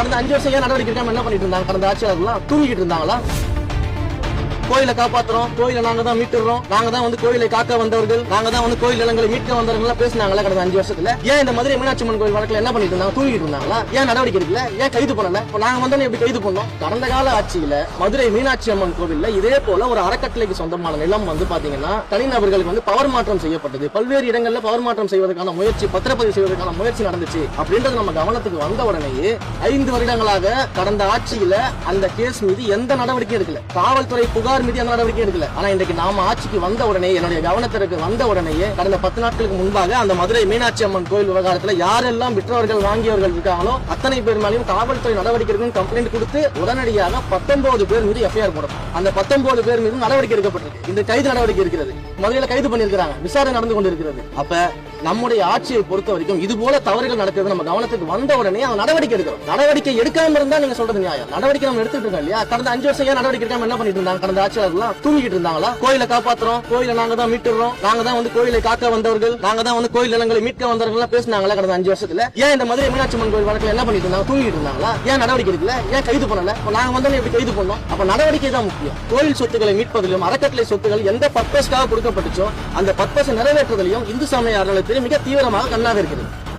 கடந்த 5 வருஷம் ஏன் நடவடிக்கை எடுக்காம என்ன பண்ணிட்டு இருந்தாங்க? கடந்த ஆட்சியாளர்கள்லாம் தூங்கிட்டு இருந்தாங்களா? கோயிலை காப்பாத்துறோம், கோயிலை நாங்க தான் மீட்டுறோம், நாங்க தான் வந்து கோயிலை காக்க வந்தவர்கள், நாங்க தான் வந்து கோயில் நிலங்களை மீட்க வந்தவர்கள் பேசினாங்களா கடந்த 5 வருஷத்துல? ஏன் இந்த மாதிரி மீனாட்சி அம்மன் கோயில் வழக்குல என்ன பண்ணிட்டு இருந்தாங்க? தூங்கிட்டு இருந்தாங்களா? ஏன் நடவடிக்கை எடுக்கல? ஏன் கைது பண்ணல? நாங்க வந்தோம் எப்படி கைது பண்ணோம்? கடந்த கால ஆட்சியில மதுரை மீனாட்சி அம்மன் கோவில்ல இதே போல ஒரு அறக்கட்டளைக்கு சொந்தமான நிலம் வந்து பாத்தீங்கன்னா தனிநபர்களுக்கு வந்து பவர் மாற்றம் செய்யப்பட்டது. பல்வேறு இடங்கள்ல பவர் மாற்றம் செய்வதற்கான முயற்சி, பத்திரப்பதிவு செய்வதற்கான முயற்சி நடந்துச்சு. அப்படின்றது நம்ம கவனத்துக்கு வந்த உடனேயே 5 வருடங்களாக கடந்த ஆட்சியில அந்த கேஸ் மீது எந்த நடவடிக்கை எடுக்கல. காவல்துறை புகார் மீது எந்த நடவடிக்கை எடுக்கல. ஆனா இன்றைக்கு நாம ஆட்சிக்கு வந்த உடனே, என்னுடைய கவனத்திற்கு வந்த உடனேயே கடந்த 10 நாட்களுக்கு முன்பாக அந்த மதுரை மீனாட்சி அம்மன் கோயில் விவகாரத்துல யாரெல்லாம் விற்றவர்கள் வாங்கியவர்கள் இருக்காங்களோ அத்தனை பேர் மேலேயும் காவல்துறை நடவடிக்கை எடுக்கணும் கம்ப்ளைண்ட் கொடுத்து உடனடியாக 19 பேர் மீது எஃப்ஐஆர் போடணும். அந்த 19 பேர் மீது நடவடிக்கை எடுக்கப்பட்டிருக்கு. இந்த கைது நடவடிக்கை இருக்கிறது. மதுரையில கைது பண்ணிருக்காங்க, விசாரணை நடந்து கொண்டிருக்கிறது. அப்ப நம்முடைய ஆட்சியை பொறுத்த வரைக்கும் இது போல தவறுகள் நடக்கிறது நம்ம கவனத்துக்கு வந்த உடனே அவங்க நடவடிக்கை எடுக்கிறோம். நடவடிக்கை எடுக்காம இருந்தா நீங்க சொல்றது நியாயம். நடவடிக்கை நம்ம எடுத்துட்டு இருக்கோம் இல்லையா? கடந்த 5 வருஷம் ஏன் நடவடிக்கை எடுக்காம என்ன பண்ணிட்டு இருந்தாங்க? கடந்த ஆட்சியாளர்கள்லாம் தூங்கிட்டு இருந்தாங்களா? கோயிலை காப்பாத்துறோம், கோயிலை நாங்க தான் மீட்டுறோம், நாங்க தான் வந்து கோயிலை காக்க வந்தவர்கள், நாங்க தான் வந்து கோயில் நிலங்களை மீட்க வந்தவர்கள் பேசினாங்களா கடந்த 5 வருஷத்துல? ஏன் இந்த மாதிரி மீனாட்சி அம்மன் கோயில் வழக்குல என்ன பண்ணிட்டு இருந்தாங்க? தூங்கிட்டு இருந்தாங்களா? ஏன் நடவடிக்கை எடுக்கல? ஏன் கைது பண்ணல? நாங்க வந்தோம் எப்படி கைது பண்ணோம்? அப்ப நடவடிக்கை தான் முக்கியம். கோயில் சொத்துக்களை மீட்பதிலும் அறக்கட்டளை சொத்துக்கள் எந்த பர்பஸ்க்காக கொடுக்கப்பட்டுச்சோ அந்த பர்பஸை நிறைவேற்றுவதிலும் இந்து சமய அறநிலையத்தில் மிக தீவிரமாக கண்ணாக இருக்கிறது.